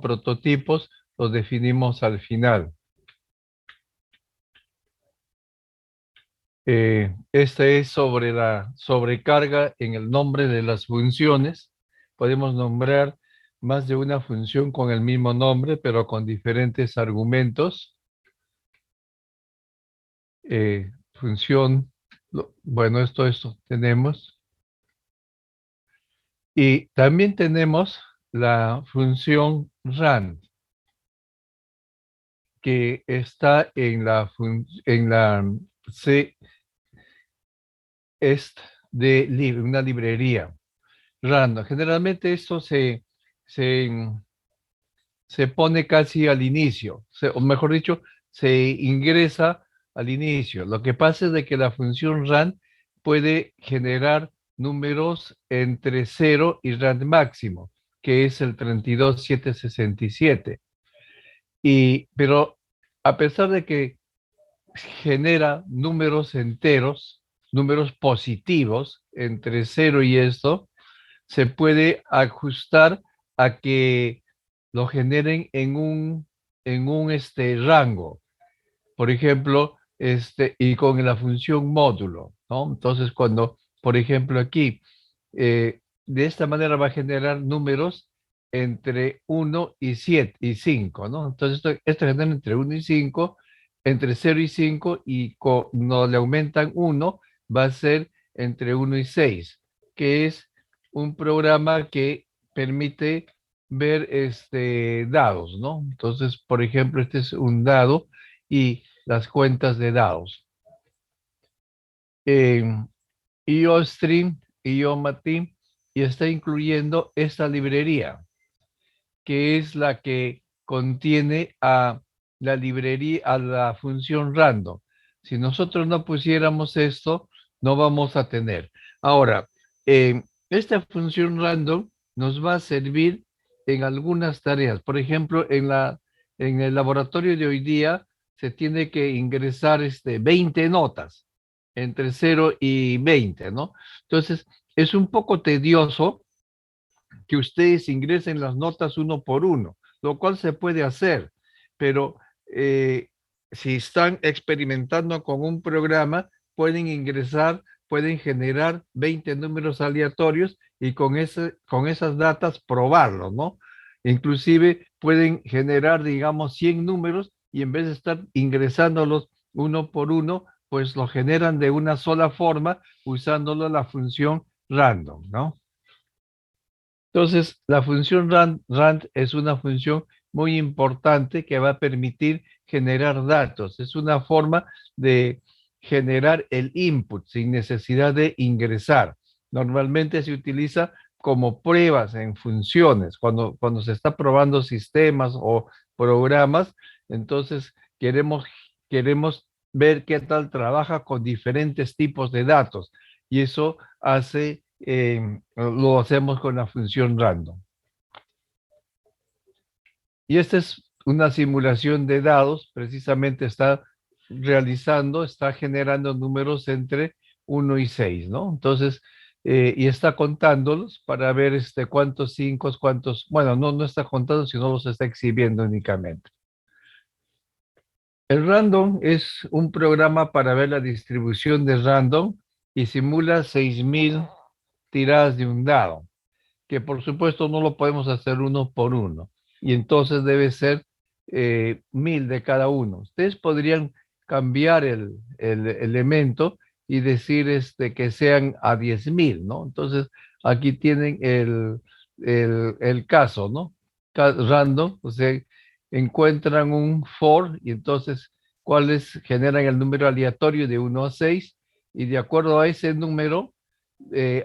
prototipos los definimos al final. Esta es sobre la sobrecarga en el nombre de las funciones. Podemos nombrar más de una función con el mismo nombre, pero con diferentes argumentos. Función, bueno, esto tenemos. Y también tenemos la función rand, que está en la C est de una librería. Random. Generalmente esto se, se pone casi al inicio, o mejor dicho, se ingresa al inicio. Lo que pasa es de que la función rand puede generar números entre 0 y rand máximo, que es el 32767. Pero a pesar de que genera números enteros, números positivos entre 0 y esto, se puede ajustar a que lo generen en un rango. Por ejemplo, y con la función módulo, ¿no? Entonces, cuando, por ejemplo, aquí, de esta manera va a generar números entre 1 y 7 y 5, ¿no? Entonces, esto genera entre 1 y 5, entre 0 y 5, y cuando le aumentan 1, va a ser entre 1 y 6, que es un programa que permite ver dados, ¿no? Entonces, por ejemplo, este es un dado y las cuentas de dados. IOStream, IOMATI, y está incluyendo esta librería, que es la que contiene a la librería, a la función random. Si nosotros no pusiéramos esto, no vamos a tener. Ahora, esta función random nos va a servir en algunas tareas. Por ejemplo, en el laboratorio de hoy día se tiene que ingresar 20 notas entre 0 y 20, ¿no? Entonces, es un poco tedioso que ustedes ingresen las notas uno por uno, lo cual se puede hacer, pero si están experimentando con un programa, pueden ingresar, pueden generar 20 números aleatorios y con esas datas probarlo, ¿no? Inclusive pueden generar, digamos, 100 números y en vez de estar ingresándolos uno por uno, pues lo generan de una sola forma usándolo la función random, ¿no? Entonces, la función rand es una función muy importante que va a permitir generar datos. Es una forma de generar el input sin necesidad de ingresar. Normalmente se utiliza como pruebas en funciones, cuando se está probando sistemas o programas, entonces queremos ver qué tal trabaja con diferentes tipos de datos y eso lo hacemos con la función random. Y esta es una simulación de dados, precisamente está generando números entre 1 y 6, ¿no? Entonces, y está contándolos para ver cuántos 5, bueno, no está contando, sino los está exhibiendo únicamente. El random es un programa para ver la distribución de random y simula 6000 tiradas de un dado, que por supuesto no lo podemos hacer uno por uno, y entonces debe ser 1000 de cada uno. Ustedes podrían cambiar el elemento y decir que sean a 10,000, ¿no? Entonces aquí tienen el caso, ¿no? Random, o sea, encuentran un for y entonces cuáles generan el número aleatorio de 1 a 6 y de acuerdo a ese número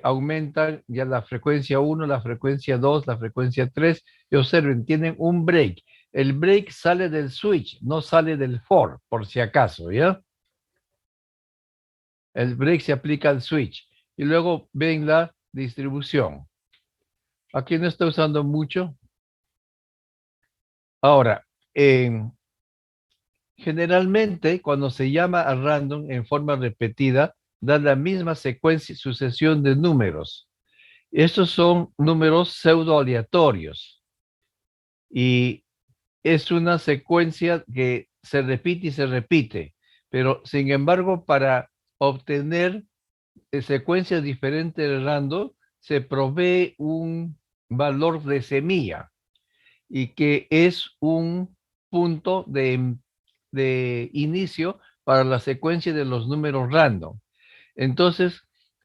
aumentan ya la frecuencia 1, la frecuencia 2, la frecuencia 3, y observen, tienen un break. El break sale del switch, no sale del for, por si acaso, ¿ya? El break se aplica al switch. Y luego ven la distribución. Aquí no está usando mucho. Ahora, generalmente cuando se llama a random en forma repetida, da la misma secuencia, sucesión de números. Estos son números pseudo aleatorios. y es una secuencia que se repite y se repite, pero sin embargo, para obtener secuencias diferentes de random, se provee un valor de semilla y que es un punto de inicio para la secuencia de los números random. Entonces,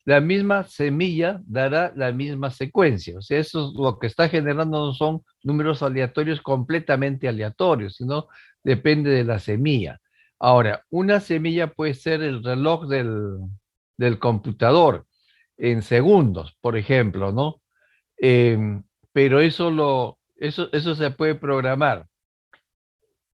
la misma semilla dará la misma secuencia. O sea, eso es lo que está generando, no son números aleatorios completamente aleatorios, sino depende de la semilla. Ahora, una semilla puede ser el reloj del computador en segundos, por ejemplo, ¿no? Pero eso se puede programar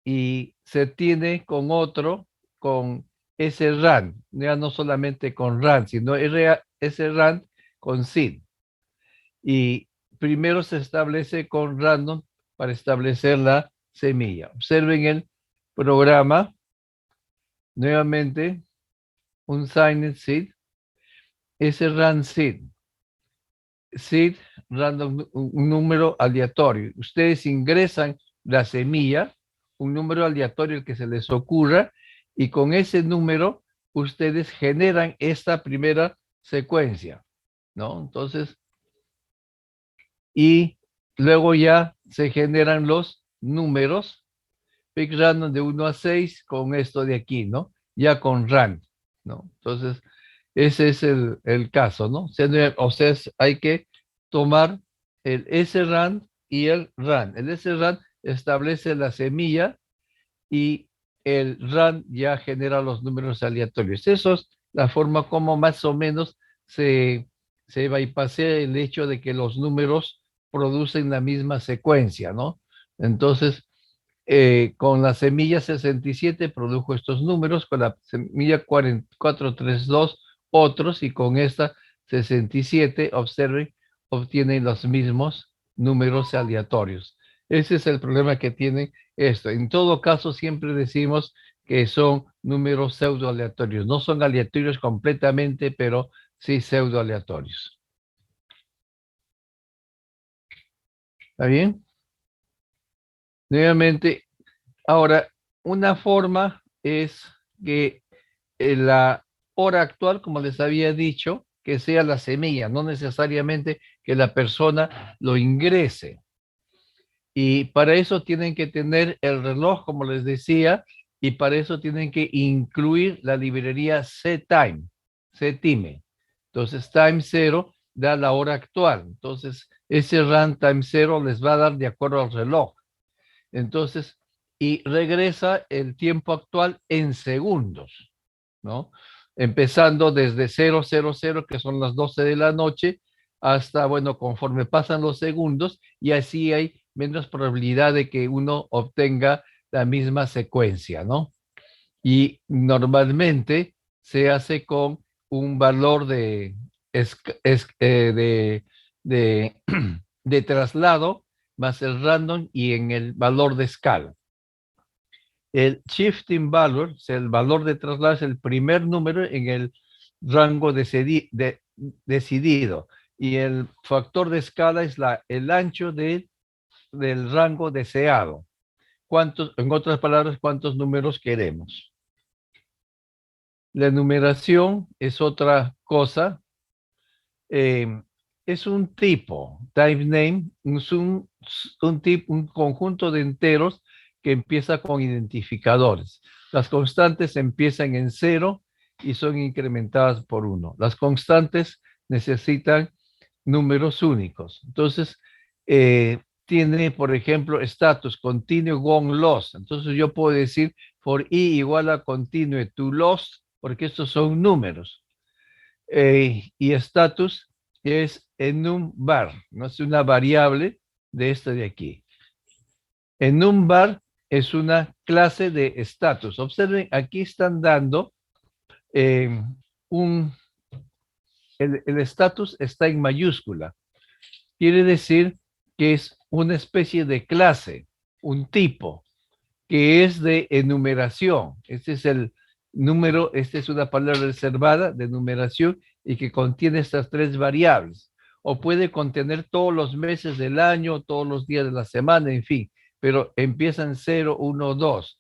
y se tiene con otro, con SRAM, ya no solamente con RAM, sino SRAM con SID. Y primero se establece con random para establecer la semilla. Observen el programa, nuevamente, un signed seed, SRAM SID. SID, random, un número aleatorio. Ustedes ingresan la semilla, un número aleatorio el que se les ocurra, y con ese número ustedes generan esta primera secuencia, ¿no? Entonces, y luego ya se generan los números, pick random de 1 a 6 con esto de aquí, ¿no? Ya con rand, ¿no? Entonces, ese es el caso, ¿no? O sea, hay que tomar el SRAM y el RAN. El SRAM establece la semilla y el RAN ya genera los números aleatorios. Eso es la forma como más o menos se bypassea el hecho de que los números producen la misma secuencia, ¿no? Entonces, con la semilla 67 produjo estos números, con la semilla 4432 otros, y con esta 67, observen, obtienen los mismos números aleatorios. Ese es el problema que tiene esto. En todo caso, siempre decimos que son números pseudo aleatorios. No son aleatorios completamente, pero sí pseudo aleatorios. ¿Está bien? Nuevamente, ahora, una forma es que la hora actual, como les había dicho, que sea la semilla, no necesariamente que la persona lo ingrese. Y para eso tienen que tener el reloj, como les decía, y para eso tienen que incluir la librería CTime, CTime. Entonces, time 0 da la hora actual. Entonces, ese runtime 0 les va a dar de acuerdo al reloj. Entonces, y regresa el tiempo actual en segundos, ¿no? Empezando desde 000, que son las 12 de la noche, hasta, bueno, conforme pasan los segundos, y así hay menos probabilidad de que uno obtenga la misma secuencia, ¿no? Y normalmente se hace con un valor de, de traslado más el random y en el valor de escala. El shifting value, o sea, el valor de traslado, es el primer número en el rango decidido, y el factor de escala es el ancho del rango deseado. En otras palabras, cuántos números queremos. La numeración es otra cosa. eh, es un tipo, type name, un conjunto de enteros que empieza con identificadores. Las constantes empiezan en 0 y son incrementadas por 1. Las constantes necesitan números únicos. Entonces, tiene, por ejemplo, status, continue, gone, lost. Entonces, yo puedo decir for i igual a continue to lost, porque estos son números. Y status es enumbar, no es una variable de esta de aquí. Enumbar es una clase de status. Observen, aquí están dando eh, un, el status está en mayúscula. Quiere decir que es una especie de clase, un tipo, que es de enumeración. Este es el número, esta es una palabra reservada de numeración y que contiene estas tres variables. O puede contener todos los meses del año, todos los días de la semana, en fin. pero empiezan 0, 1, 2.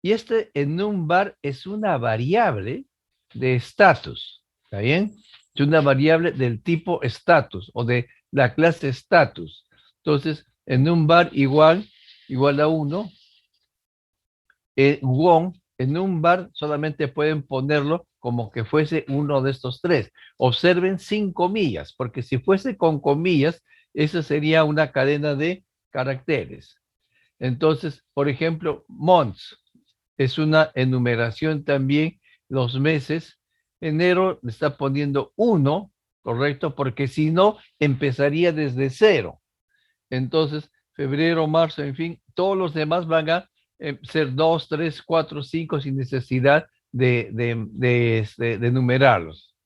Y este enumbar es una variable de estatus, ¿está bien? Es una variable del tipo status o de la clase status. Entonces, enumbar igual a 1. Won, en un bar solamente pueden ponerlo como que fuese uno de estos tres. Observen sin comillas, porque si fuese con comillas, esa sería una cadena de caracteres. Entonces, por ejemplo, months es una enumeración también, los meses. Enero le está poniendo 1, ¿correcto? Porque si no, empezaría desde 0. Entonces, febrero, marzo, en fin, todos los demás van a ser 2, 3, 4, 5 sin necesidad de numerarlos.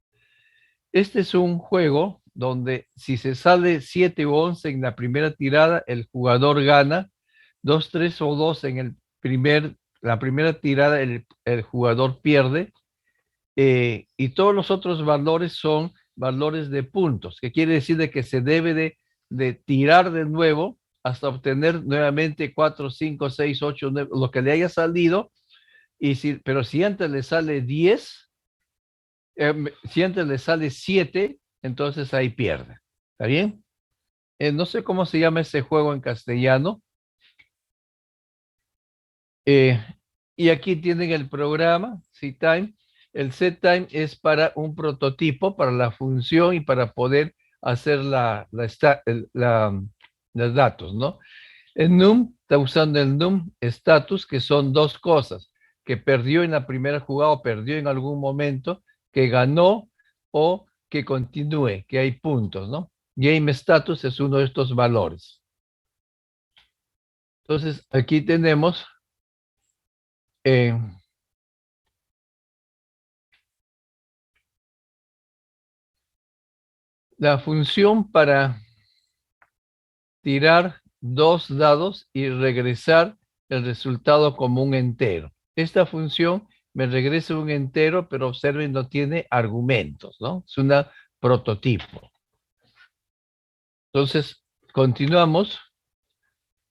Este es un juego donde si se sale 7 o 11 en la primera tirada, el jugador gana. 2, 3 o 2 en la primera tirada, el jugador pierde. Y todos los otros valores son valores de puntos, que quiere decir de que se debe de tirar de nuevo hasta obtener nuevamente 4, 5, 6, 8, 9, lo que le haya salido. Pero si antes le sale 10, si antes le sale 7, entonces ahí pierde. ¿Está bien? No sé cómo se llama ese juego en castellano. Eh, y aquí tienen el programa, CTime. El setTime es para un prototipo, para la función y para poder hacer los datos, ¿no? El num está usando el num status, que son dos cosas, que perdió en la primera jugada o perdió en algún momento, que ganó o que continúe, que hay puntos, ¿no? Game status es uno de estos valores. Entonces, aquí tenemos la función para tirar dos dados y regresar el resultado como un entero. Esta función me regresa un entero, pero observen, no tiene argumentos, ¿no? Es una prototipo. Entonces, continuamos.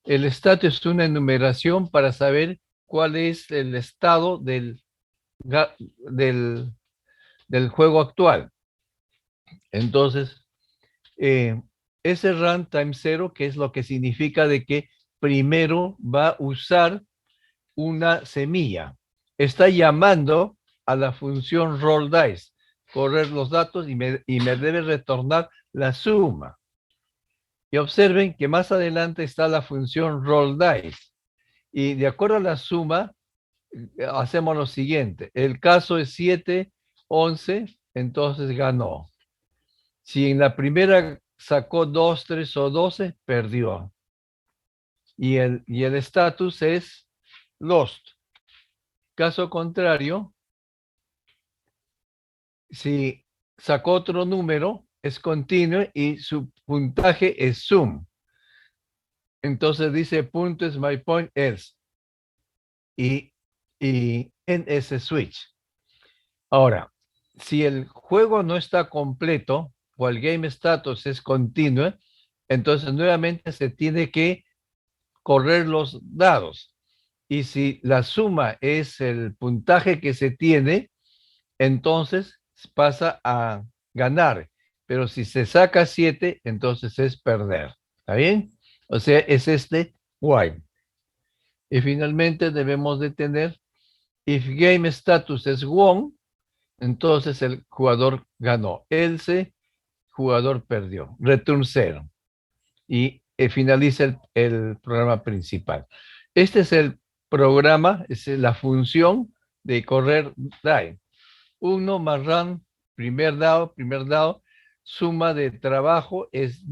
El status es una enumeración para saber cuál es el estado del, del juego actual. Entonces, ese runtime 0, que es lo que significa de que primero va a usar una semilla. Está llamando a la función roll dice, correr los datos y me debe retornar la suma. Y observen que más adelante está la función roll dice. Y de acuerdo a la suma, hacemos lo siguiente. El caso es 7, 11, entonces ganó. Si en la primera sacó 2, 3 o 12, perdió. Y el estatus es lost. Caso contrario, si sacó otro número, es continuo y su puntaje es sum. Entonces dice punto es my point else. Y en ese switch. Ahora, si el juego no está completo o el game status es continuo, entonces nuevamente se tiene que correr los dados. Y si la suma es el puntaje que se tiene, entonces pasa a ganar. Pero si se saca 7, entonces es perder. ¿Está bien? O sea, es este while. Y finalmente debemos de tener, if game status es won, entonces el jugador ganó. Else, jugador perdió. Return 0. Y finaliza el programa principal. Este es el programa, es la función de correr die. 1 más run, primer dado, suma de trabajo es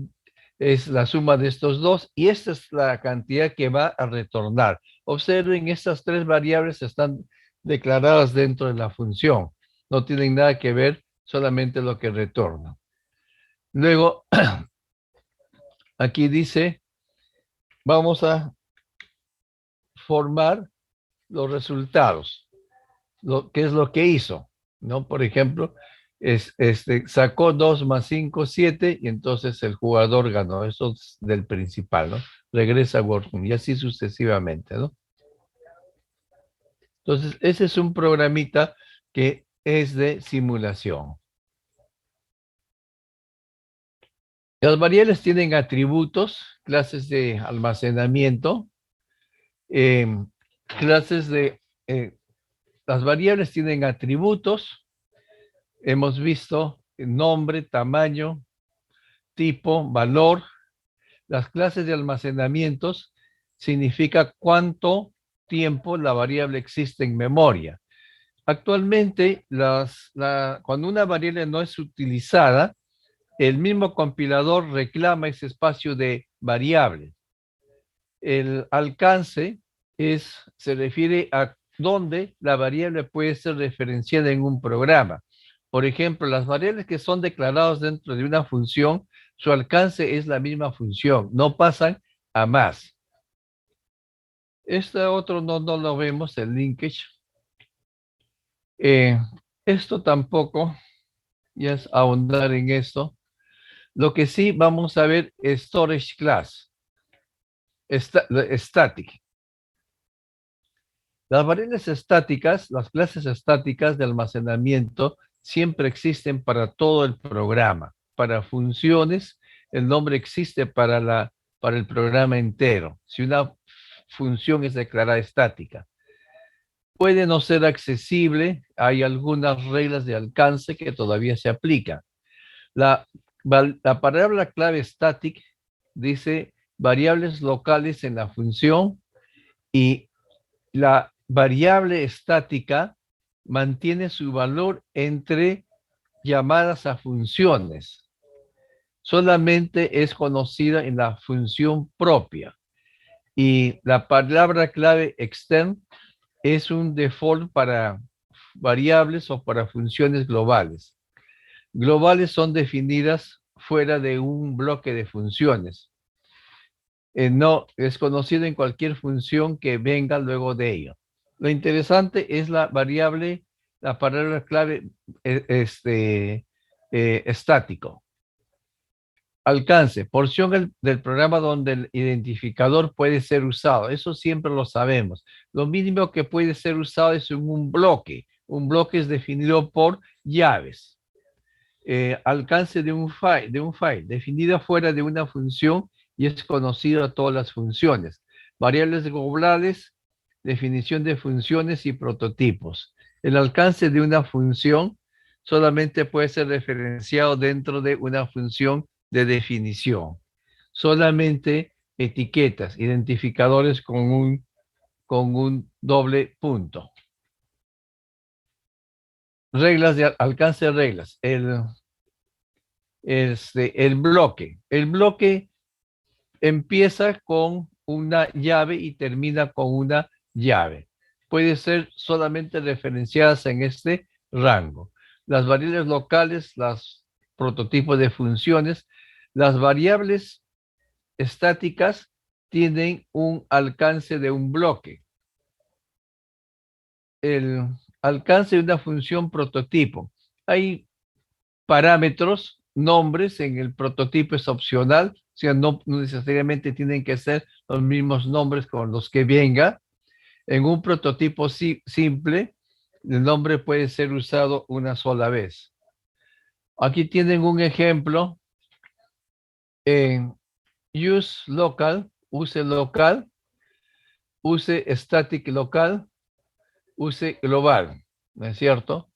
la suma de estos dos y esta es la cantidad que va a retornar. Observen, estas tres variables están declaradas dentro de la función. No tienen nada que ver, solamente lo que retorna. Luego, aquí dice, vamos a formar los resultados. ¿Qué es lo que hizo? ¿No? Por ejemplo, sacó 2 más 5 7 y entonces el jugador ganó. Eso es del principal, ¿no? Regresa a Workroom y así sucesivamente, ¿no? Entonces, ese es un programita que es de simulación. Las variables tienen atributos, clases de almacenamiento, eh, clases de... las variables tienen atributos, hemos visto nombre, tamaño, tipo, valor. Las clases de almacenamientos significa cuánto tiempo la variable existe en memoria. Actualmente, cuando una variable no es utilizada, el mismo compilador reclama ese espacio de variable. El alcance se refiere a dónde la variable puede ser referenciada en un programa. Por ejemplo, las variables que son declaradas dentro de una función, su alcance es la misma función, no pasan a más. Este otro no lo vemos, el linkage. Eh, Esto tampoco, ya es ahondar en esto. Lo que sí vamos a ver es storage class, static. Las variables estáticas, las clases estáticas de almacenamiento siempre existen para todo el programa. Para funciones, el nombre existe para el programa entero. Si una función es declarada estática, puede no ser accesible, hay algunas reglas de alcance que todavía se aplican. La, la palabra clave static dice variables locales en la función y la variable estática mantiene su valor entre llamadas a funciones. Solamente es conocida en la función propia. Y la palabra clave extend es un default para variables o para funciones globales. Globales son definidas fuera de un bloque de funciones. No es conocido en cualquier función que venga luego de ello. Lo interesante es la variable, la palabra clave estático. Alcance, porción del programa donde el identificador puede ser usado. Eso siempre lo sabemos. Lo mínimo que puede ser usado es en un bloque. Un bloque es definido por llaves. Alcance de un file, definido fuera de una función y es conocido a todas las funciones. Variables globales, definición de funciones y prototipos. El alcance de una función solamente puede ser referenciado dentro de una función de definición. Solamente etiquetas, identificadores con un doble punto. Reglas de alcance de reglas. El bloque. El bloque empieza con una llave y termina con una llave. Puede ser solamente referenciadas en este rango. Las variables locales, los prototipos de funciones, las variables estáticas tienen un alcance de un bloque. El alcance de una función prototipo. Hay parámetros, nombres, en el prototipo es opcional, o sea, no necesariamente tienen que ser los mismos nombres con los que venga. En un prototipo simple, el nombre puede ser usado una sola vez. Aquí tienen un ejemplo en use local, use local, use static local, use global, ¿no es cierto?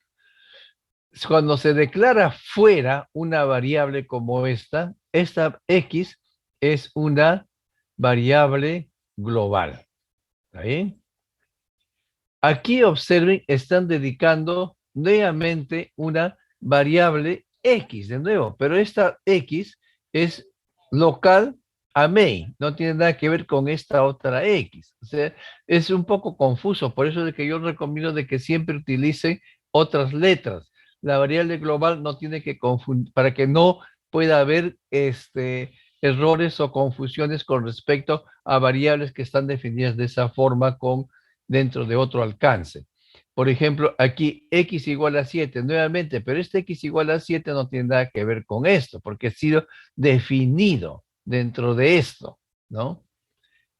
Cuando se declara fuera una variable como esta X es una variable global. ¿Está bien? Aquí observen, están dedicando nuevamente una variable X de nuevo, pero esta X es local a main, no tiene nada que ver con esta otra X. O sea, es un poco confuso, por eso es que yo recomiendo de que siempre utilicen otras letras. La variable global no tiene que confundir, para que no pueda haber errores o confusiones con respecto a variables que están definidas de esa forma dentro de otro alcance. Por ejemplo, aquí x igual a 7 nuevamente, pero este x igual a 7 no tiene nada que ver con esto, porque ha sido definido dentro de esto, ¿no?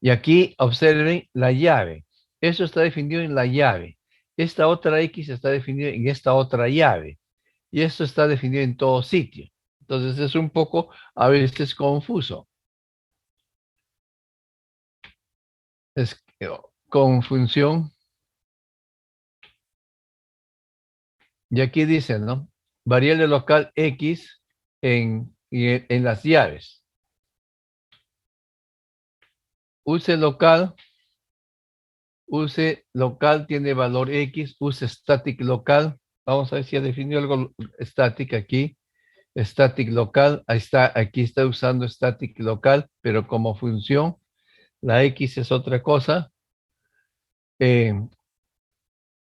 Y aquí observen la llave. Eso está definido en la llave. Esta otra x está definida en esta otra llave. Y esto está definido en todo sitio. Entonces es un poco a veces confuso. Es con función. Y aquí dicen, ¿no? Variable local x en las llaves. Use local tiene valor x, use static local. Vamos a ver si ha definido algo static aquí. Static local, ahí está, aquí está usando static local, pero como función, la x es otra cosa. Eh,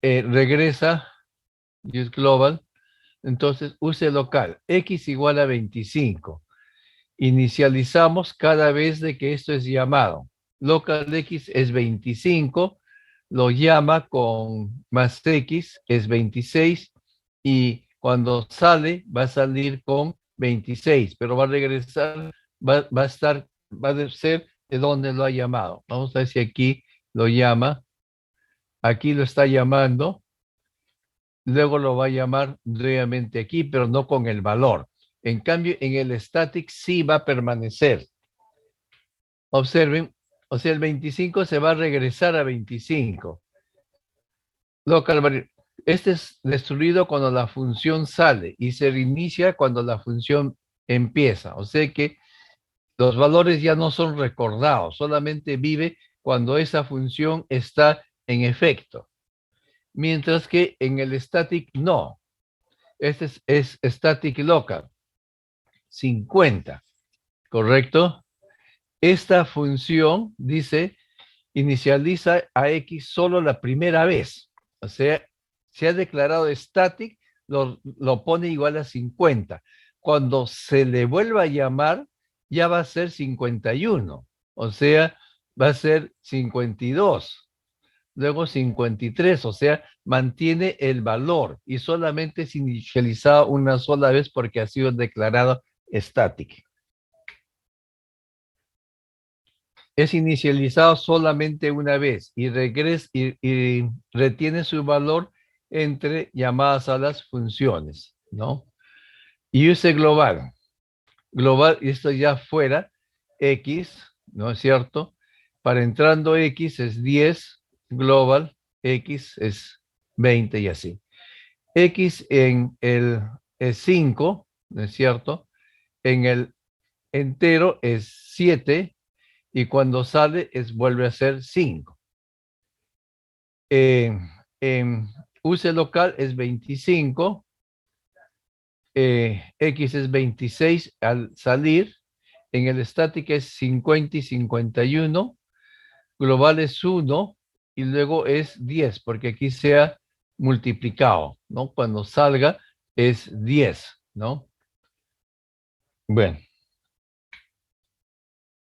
regresa, use global, entonces use local, x igual a 25. Inicializamos cada vez de que esto es llamado. Local x es 25, lo llama con más x, es 26, y cuando sale, va a salir con 26, pero va a regresar, va a estar, va a ser de donde lo ha llamado. Vamos a ver si aquí lo llama. Aquí lo está llamando, luego lo va a llamar nuevamente aquí, pero no con el valor. En cambio, en el static sí va a permanecer. Observen, o sea, el 25 se va a regresar a 25. Local, este es destruido cuando la función sale y se reinicia cuando la función empieza. O sea que los valores ya no son recordados, solamente vive cuando esa función está en efecto. Mientras que en el static no. Este es static local, 50, ¿correcto? Esta función dice inicializa a X solo la primera vez. O sea, se ha declarado static, lo pone igual a 50. Cuando se le vuelva a llamar, ya va a ser 51. O sea, va a ser 52. Luego 53, o sea, mantiene el valor y solamente es inicializado una sola vez porque ha sido declarado static. Es inicializado solamente una vez y regresa y retiene su valor entre llamadas a las funciones, ¿no? Y use global. Global, y esto ya fuera, X, ¿no es cierto? Para entrando X es 10, global, X es 20 y así. X en el es 5, ¿no es cierto? En el entero es 7 y cuando sale vuelve a ser 5. Eh, use local es 25, X es 26 al salir, en el static es 50 y 51, global es 1 y luego es 10, porque aquí se ha multiplicado, ¿no? Cuando salga es 10, ¿no? Bueno,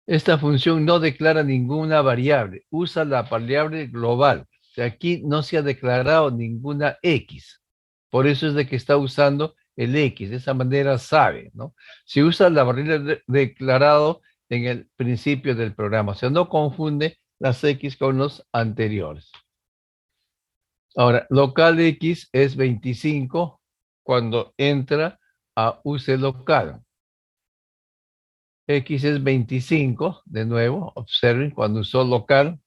esta función no declara ninguna variable, usa la variable global. O sea, aquí no se ha declarado ninguna X. Por eso es de que está usando el X. De esa manera sabe, ¿no? Si usa la variable declarado en el principio del programa. O sea, no confunde las X con los anteriores. Ahora, local X es 25 cuando entra a use local. X es 25, de nuevo, observen, cuando usó local,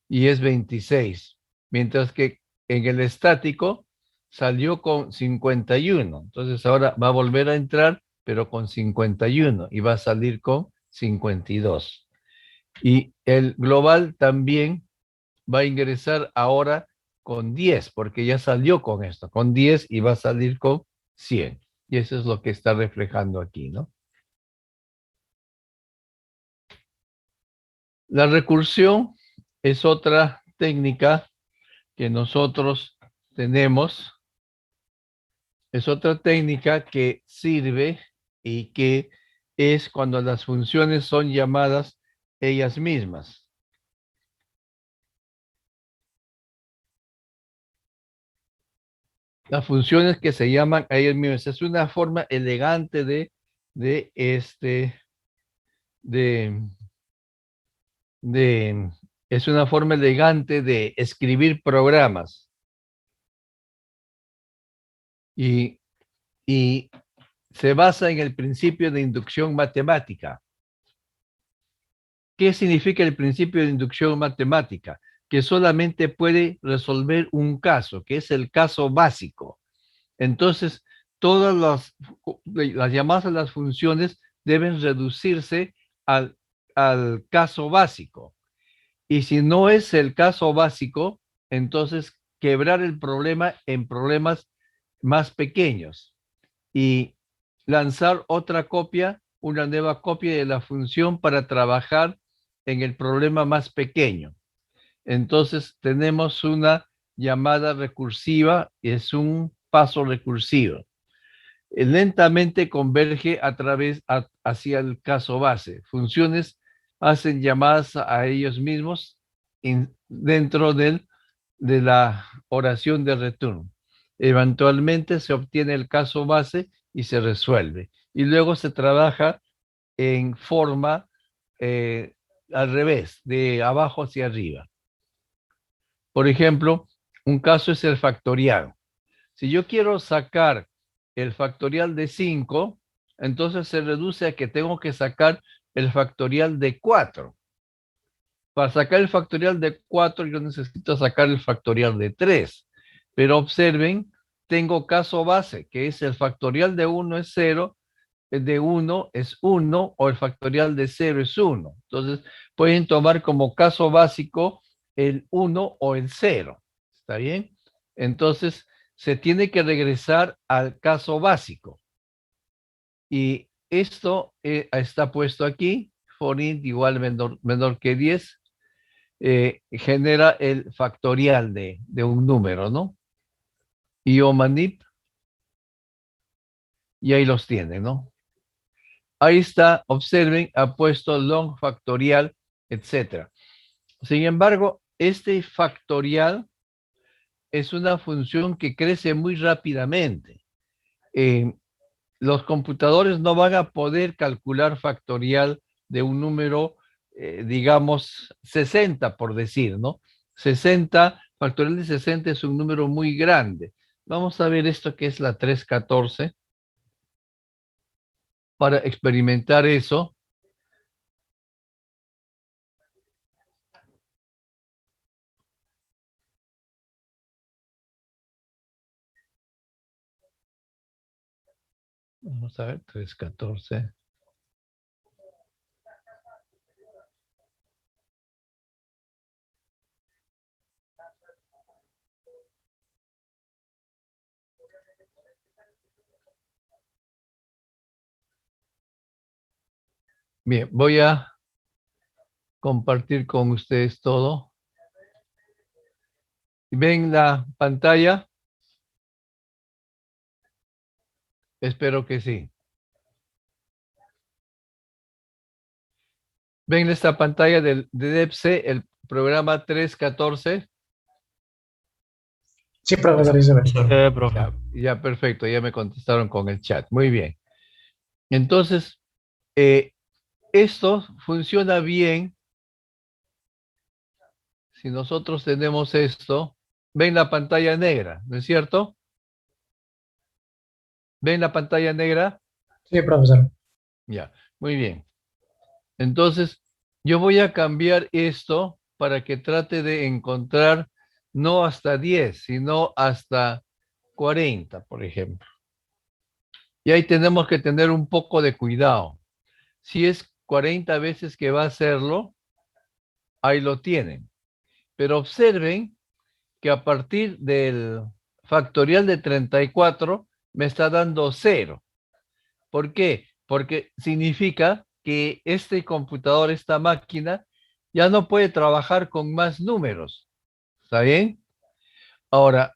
y es 26. Mientras que en el estático salió con 51. Entonces ahora va a volver a entrar, pero con 51, y va a salir con 52. Y el global también va a ingresar ahora con 10, porque ya salió con esto, con 10 y va a salir con 100. Y eso es lo que está reflejando aquí, ¿no? La recursión es otra técnica que nosotros tenemos. Es otra técnica que sirve y que es cuando las funciones son llamadas ellas mismas. Las funciones que se llaman a ellos mismos. Es una forma elegante de de, es una forma elegante de escribir programas y, y se basa en el principio de inducción matemática. ¿Qué significa el principio de inducción matemática? Que solamente puede resolver un caso, que es el caso básico. Entonces, todas las llamadas a las funciones deben reducirse al, al caso básico. Y si no es el caso básico, entonces quebrar el problema en problemas más pequeños y lanzar otra copia, una nueva copia de la función para trabajar en el problema más pequeño. Entonces tenemos una llamada recursiva, es un paso recursivo. Lentamente converge hacia el caso base. Funciones hacen llamadas a ellos mismos dentro de la oración de return. Eventualmente se obtiene el caso base y se resuelve. Y luego se trabaja en forma al revés, de abajo hacia arriba. Por ejemplo, un caso es el factorial. Si yo quiero sacar el factorial de 5, entonces se reduce a que tengo que sacar el factorial de 4. Para sacar el factorial de 4, yo necesito sacar el factorial de 3. Pero observen, tengo caso base, que es el factorial de 1 es 0, el de 1 es 1 o el factorial de 0 es 1. Entonces, pueden tomar como caso básico el 1 o el 0. ¿Está bien? Entonces, se tiene que regresar al caso básico. Y esto está puesto aquí, for int igual menor que 10, genera el factorial de un número, ¿no? Y omanip, y ahí los tiene, ¿no? Ahí está, observen, ha puesto long factorial, etc. Sin embargo, este factorial es una función que crece muy rápidamente. Los computadores no van a poder calcular factorial de un número, digamos, 60, por decir, ¿no? 60, factorial de 60 es un número muy grande. Vamos a ver esto que es la 314 para experimentar eso. Vamos a ver, 314. Bien, voy a compartir con ustedes todo. ¿Ven la pantalla? Espero que sí. ¿Ven esta pantalla de DEPSE, el programa 314? Sí, profesor, sí se ve. Profe. Ya, perfecto, ya me contestaron con el chat. Muy bien. Entonces, eh, esto funciona bien si nosotros tenemos esto. ¿Ven la pantalla negra? ¿No es cierto? ¿Ven la pantalla negra? Sí, profesor. Ya, muy bien. Entonces, yo voy a cambiar esto para que trate de encontrar no hasta 10, sino hasta 40, por ejemplo. Y ahí tenemos que tener un poco de cuidado. Si es 40 veces que va a hacerlo, ahí lo tienen. Pero observen que a partir del factorial de 34 me está dando 0. ¿Por qué? Porque significa que este computador, esta máquina, ya no puede trabajar con más números. ¿Está bien? Ahora,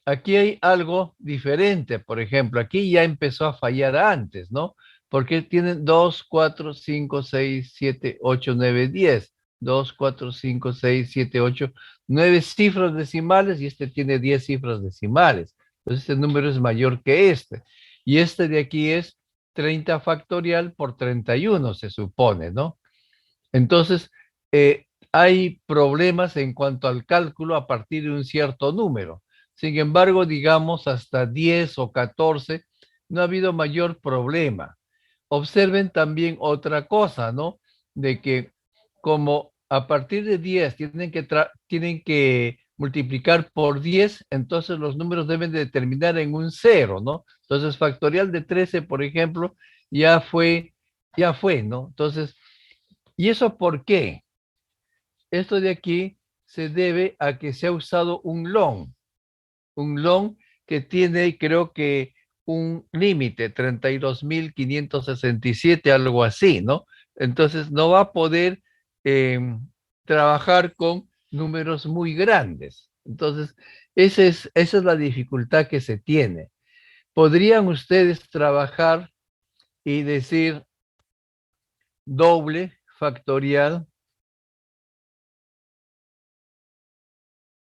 aquí hay algo diferente. Por ejemplo, aquí ya empezó a fallar antes, ¿no? Porque tienen 2, 4, 5, 6, 7, 8, 9, 10. 2, 4, 5, 6, 7, 8, 9 cifras decimales y este tiene 10 cifras decimales. Entonces este número es mayor que este. Y este de aquí es 30 factorial por 31, se supone, ¿no? Entonces, hay problemas en cuanto al cálculo a partir de un cierto número. Sin embargo, digamos hasta 10 o 14, no ha habido mayor problema. Observen también otra cosa, ¿no? De que como a partir de 10 tienen que multiplicar por 10, entonces los números deben de terminar en un cero, ¿no? Entonces, factorial de 13, por ejemplo, ya fue, ¿no? Entonces, ¿y eso por qué? Esto de aquí se debe a que se ha usado un long que tiene, creo que, un límite, 32.567, algo así, ¿no? Entonces no va a poder eh, trabajar con números muy grandes. Entonces, esa es la dificultad que se tiene. ¿Podrían ustedes trabajar y decir doble factorial,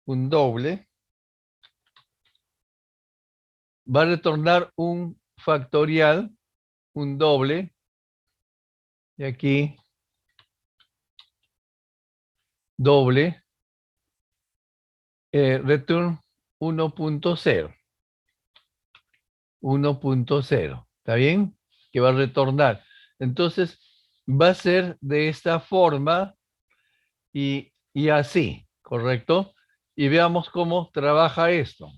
un doble? Va a retornar un factorial, un doble, y aquí doble, return 1.0, 1.0, ¿está bien? Que va a retornar. Entonces, va a ser de esta forma y así, ¿correcto? Y veamos cómo trabaja esto.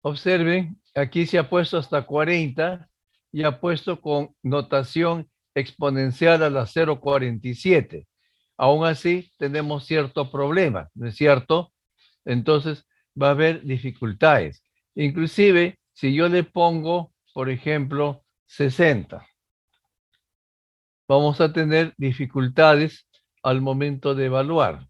Observen, aquí se ha puesto hasta 40 y ha puesto con notación exponencial a la 0,47. Aún así, tenemos cierto problema, ¿no es cierto? Entonces, va a haber dificultades. Inclusive, si yo le pongo, por ejemplo, 60, vamos a tener dificultades al momento de evaluar.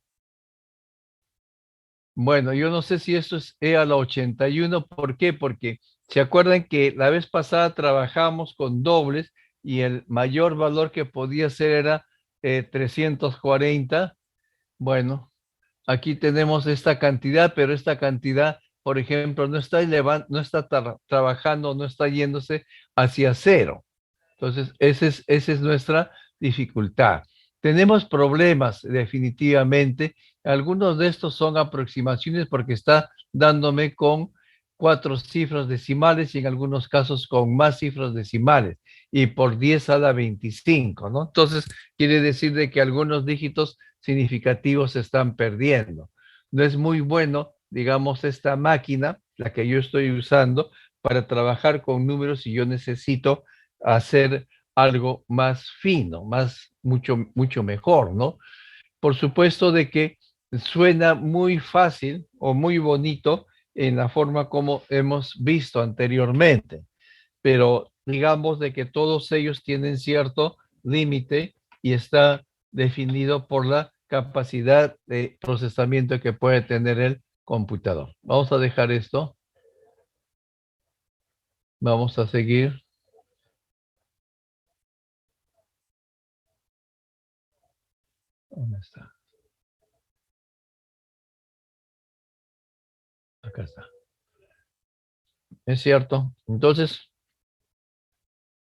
Bueno, yo no sé si esto es E a la 81. ¿Por qué? Porque se acuerdan que la vez pasada trabajamos con dobles y el mayor valor que podía ser era 340. Bueno, aquí tenemos esta cantidad, pero esta cantidad, por ejemplo, no está trabajando, no está yéndose hacia cero. Entonces, esa es nuestra dificultad. Tenemos problemas definitivamente. Algunos de estos son aproximaciones porque está dándome con 4 cifras decimales y en algunos casos con más cifras decimales y por 10 a la 25, ¿no? Entonces, quiere decir de que algunos dígitos significativos se están perdiendo. No es muy bueno, digamos, esta máquina, la que yo estoy usando, para trabajar con números si yo necesito hacer algo más fino, mucho mejor, ¿no? Por supuesto de que suena muy fácil o muy bonito en la forma como hemos visto anteriormente, pero digamos de que todos ellos tienen cierto límite y está definido por la capacidad de procesamiento que puede tener el computador. Vamos a dejar esto. Vamos a seguir. ¿Dónde está? Acá está. Es cierto. Entonces,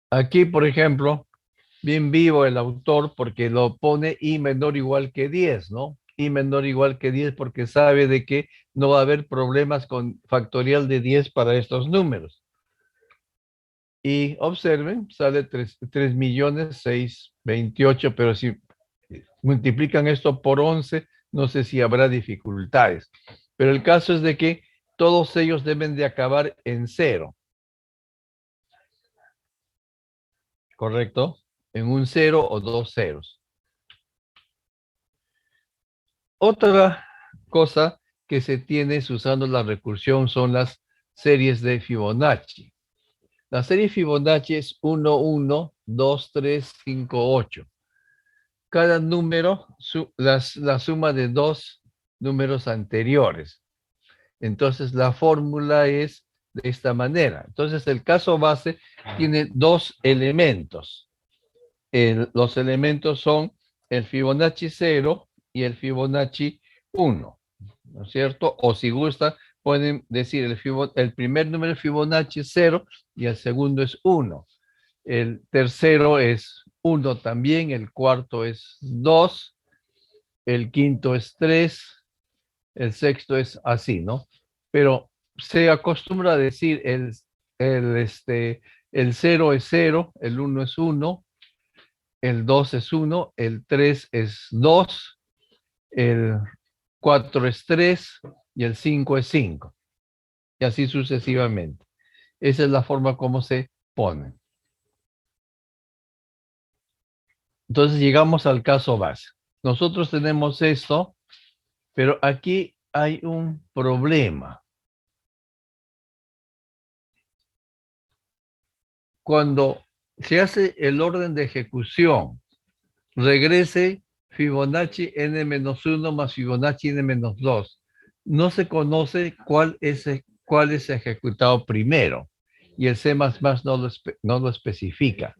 aquí, por ejemplo, bien vivo el autor porque lo pone I menor o igual que 10, ¿no? I menor o igual que 10 porque sabe de que no va a haber problemas con factorial de 10 para estos números. Y observen, sale 3.628.000, pero si multiplican esto por 11, no sé si habrá dificultades. Pero el caso es de que todos ellos deben de acabar en cero, ¿correcto? En un cero o dos ceros. Otra cosa que se tiene usando la recursión son las series de Fibonacci. La serie Fibonacci es 1, 1, 2, 3, 5, 8. Cada número, la suma de dos números anteriores. Entonces, la fórmula es de esta manera. Entonces, el caso base tiene dos elementos. Los elementos son el Fibonacci 0 y el Fibonacci 1, ¿no es cierto? O si gusta, pueden decir el primer número Fibonacci es 0 y el segundo es 1. El tercero es 1 también, el cuarto es 2, el quinto es 3, el sexto es así, ¿no? Pero se acostumbra a decir el 0 es 0, el 1 es 1, el 2 es 1, el 3 es 2, el 4 es 3 y el 5 es 5. Y así sucesivamente. Esa es la forma como se ponen. Entonces llegamos al caso base. Nosotros tenemos esto, pero aquí hay un problema. Cuando se hace el orden de ejecución, regrese Fibonacci n-1 más Fibonacci n-2. No se conoce cuál es ejecutado primero y el C++ no lo especifica.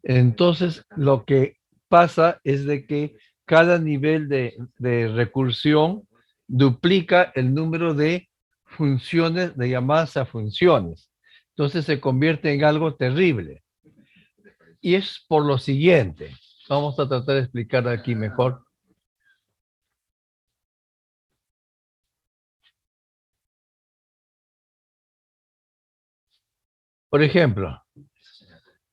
Entonces, lo que pasa es de que cada nivel de recursión duplica el número de funciones, de llamadas a funciones. Entonces se convierte en algo terrible. Y es por lo siguiente. Vamos a tratar de explicar aquí mejor. Por ejemplo,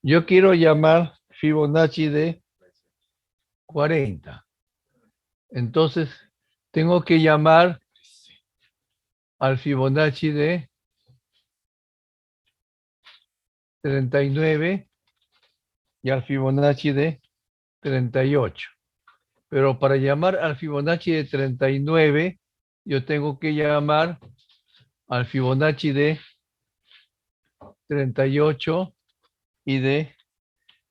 yo quiero llamar Fibonacci de 40. Entonces, tengo que llamar al Fibonacci de 39 y al Fibonacci de 38. Pero para llamar al Fibonacci de 39, yo tengo que llamar al Fibonacci de 38 y de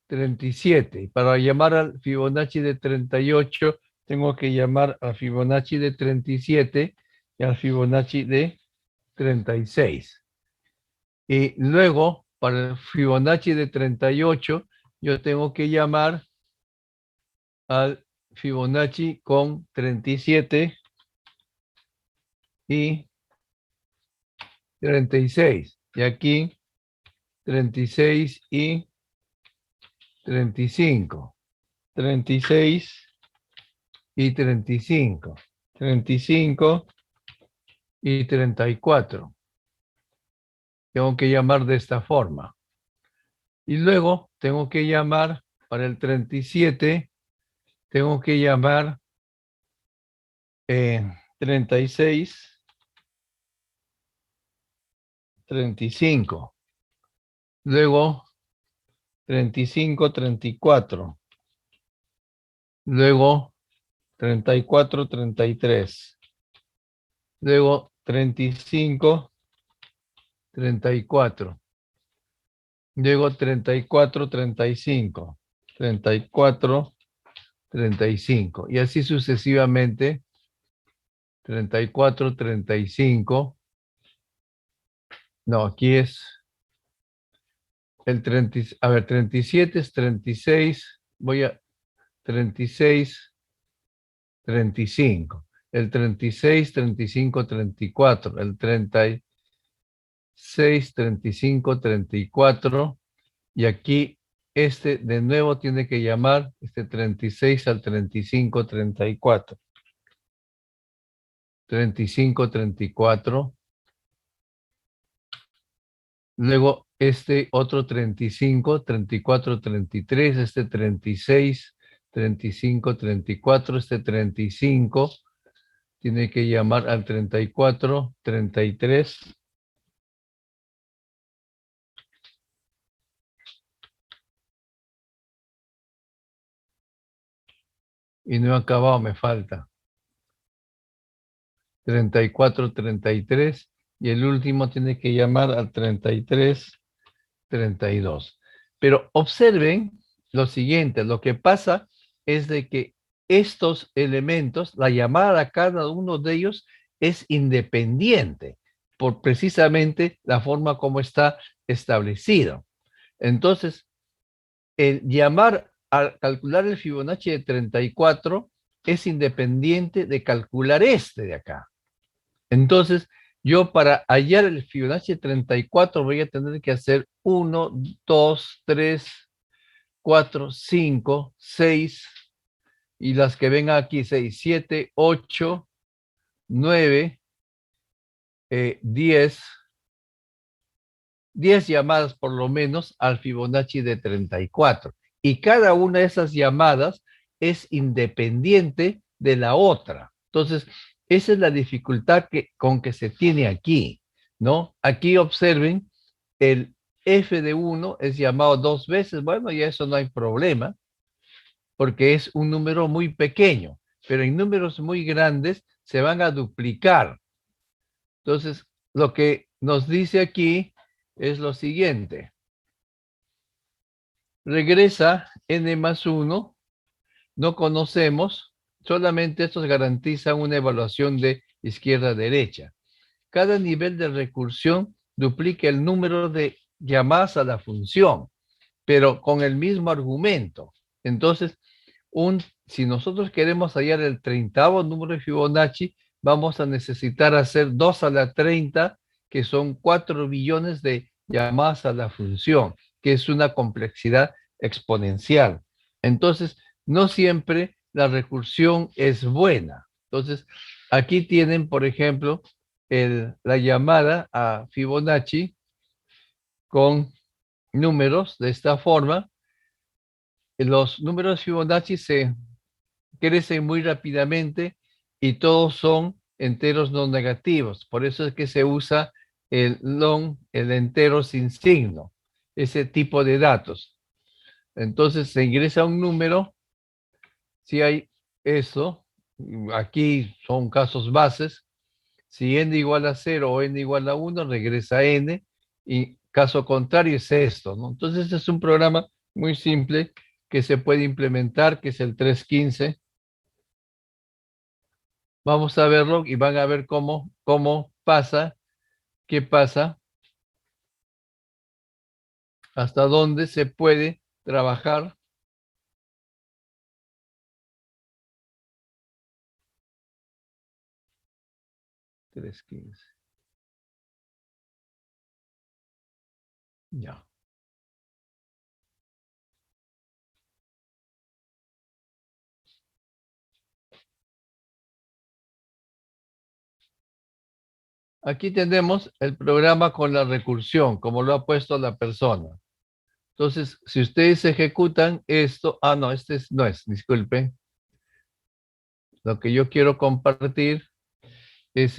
37. Y para llamar al Fibonacci de 38, tengo que llamar al Fibonacci de 37 y al Fibonacci de 36. Y luego, para el Fibonacci de 38, yo tengo que llamar al Fibonacci con 37 y 36. Y aquí 36 y 35. 36 y 35. 35 y 34. Tengo que llamar de esta forma. Y luego tengo que llamar para el 37, tengo que llamar 36, 35. Luego 35, 34. Luego 34, 33. Luego 35, 34. Luego 34, 35. 34, 35. Y así sucesivamente. 34, 35. No, aquí es el 30. A ver, 37 es 36. Voy a 36, 35. El 36, 35, 34. El 36, 35, 34. Y aquí este de nuevo tiene que llamar este 36 al 35, 34. 35, 34. Luego este otro 35, 34, 33. Este 36, 35, 34. Este 35 tiene que llamar al 34, 33. Y no he acabado, me falta. 34, 33. Y el último tiene que llamar al 33, 32. Pero observen lo siguiente, lo que pasa es de que estos elementos, la llamada a cada uno de ellos es independiente. por precisamente la forma como está establecido. Entonces, el llamar a calcular el Fibonacci de 34 es independiente de calcular este de acá. Entonces, yo para hallar el Fibonacci de 34 voy a tener que hacer 1, 2, 3, 4, 5, 6, y las que ven aquí, 6, 7, 8, 9, 10, 10 llamadas por lo menos al Fibonacci de 34. Y cada una de esas llamadas es independiente de la otra. Entonces, esa es la dificultad con que se tiene aquí, ¿no? Aquí observen, el f de 1 es llamado 2 veces. Bueno, ya eso no hay problema, porque es un número muy pequeño, pero en números muy grandes se van a duplicar. Entonces, lo que nos dice aquí es lo siguiente. Regresa n más 1, no conocemos, solamente estos garantizan una evaluación de izquierda a derecha. Cada nivel de recursión duplica el número de llamadas a la función, pero con el mismo argumento. Entonces, si nosotros queremos hallar el 30º número de Fibonacci, vamos a necesitar hacer 2 a la 30, que son 4 billones de llamadas a la función, que es una complejidad exponencial. Entonces, no siempre la recursión es buena. Entonces, aquí tienen, por ejemplo, la llamada a Fibonacci con números de esta forma. Los números Fibonacci se crecen muy rápidamente y todos son enteros no negativos. Por eso es que se usa el long, el entero sin signo, ese tipo de datos. Entonces se ingresa un número, si hay eso, aquí son casos bases, si n igual a 0 o n igual a 1, regresa n, y caso contrario es esto, ¿no? Entonces este es un programa muy simple que se puede implementar, que es el 315. Vamos a verlo y van a ver cómo pasa, qué pasa, hasta dónde se puede trabajar. Tres, 15. Ya. Aquí tenemos el programa con la recursión, como lo ha puesto la persona. Entonces, si ustedes ejecutan esto, no, no es, disculpen. Lo que yo quiero compartir es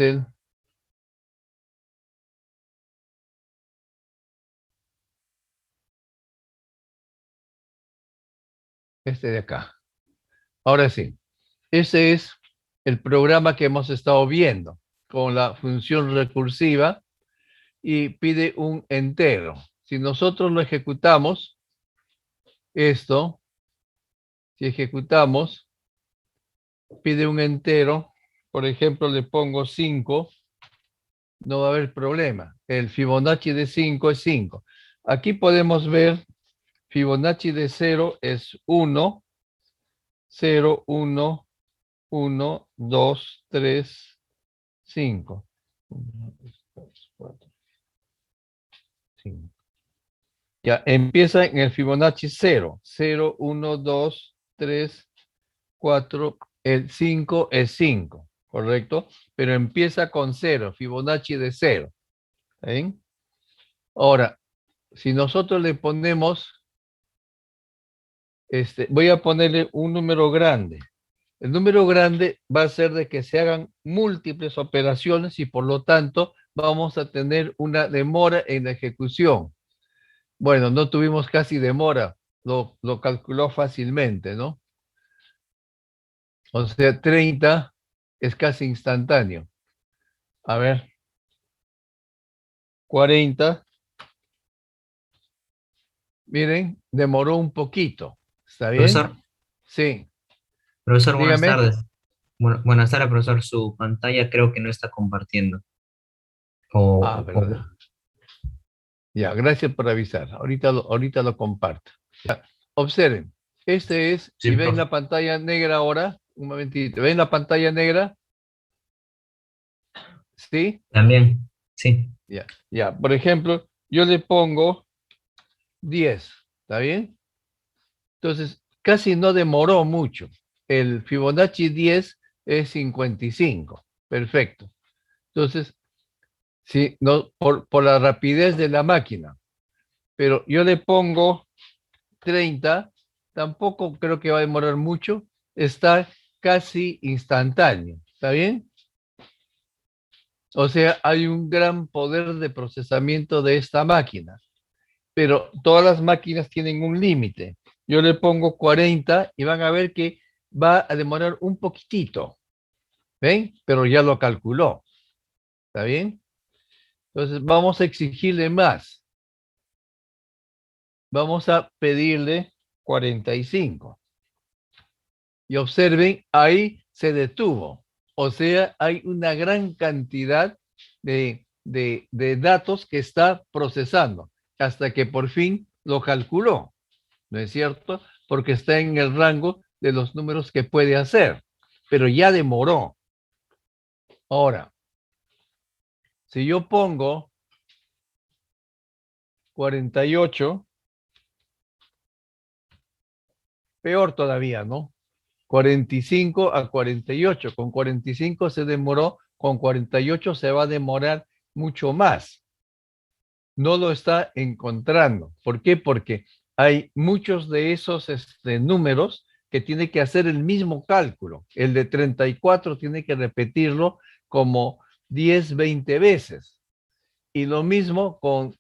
este de acá. Ahora sí, ese es el programa que hemos estado viendo con la función recursiva y pide un entero. Si nosotros lo ejecutamos, esto, si ejecutamos, pide un entero, por ejemplo, le pongo 5, no va a haber problema. El Fibonacci de 5 es 5. Aquí podemos ver Fibonacci de 0 es 1, 0, 1, 1, 2, 3, 5. 1, 2, 4, 5. Ya, empieza en el Fibonacci 0. 0, 1, 2, 3, 4. El 5 es 5, ¿correcto? Pero empieza con 0, Fibonacci de 0. ¿Ven? Ahora, si nosotros le ponemos, voy a ponerle un número grande. El número grande va a ser de que se hagan múltiples operaciones y por lo tanto vamos a tener una demora en la ejecución. Bueno, no tuvimos casi demora, lo calculó fácilmente, ¿no? O sea, 30 es casi instantáneo. A ver, 40, miren, demoró un poquito. ¿Está bien? Profesor, Sí, profesor, buenas dígame. tardes. Buenas tardes, profesor. Su pantalla creo que no está compartiendo. Ah, verdad. Ya, gracias por avisar. Ahorita lo comparto. Ya, observen, este es, Sí, si ven profe. la pantalla negra ahora, un momentito, ¿ven la pantalla negra? ¿Sí? También, sí. Ya, ya. Por ejemplo, yo le pongo 10, ¿está bien? Entonces, casi no demoró mucho. El Fibonacci 10 es 55. Perfecto. Entonces, sí, no, por la rapidez de la máquina. Pero yo le pongo 30, tampoco creo que va a demorar mucho. Está casi instantáneo. ¿Está bien? O sea, hay un gran poder de procesamiento de esta máquina. Pero todas las máquinas tienen un límite. Yo le pongo 40 y van a ver que va a demorar un poquitito, ¿ven? Pero ya lo calculó, ¿está bien? Entonces vamos a exigirle más. Vamos a pedirle 45. Y observen, ahí se detuvo. O sea, hay una gran cantidad de datos que está procesando hasta que por fin lo calculó. ¿No es cierto? Porque está en el rango de los números que puede hacer, pero ya demoró. Ahora, si yo pongo 48, peor todavía, ¿no? 45 a 48. Con 45 se demoró, con 48 se va a demorar mucho más. No lo está encontrando. ¿Por qué? Porque hay muchos de esos números que tiene que hacer el mismo cálculo. El de 34 tiene que repetirlo como 10, 20 veces. Y lo mismo con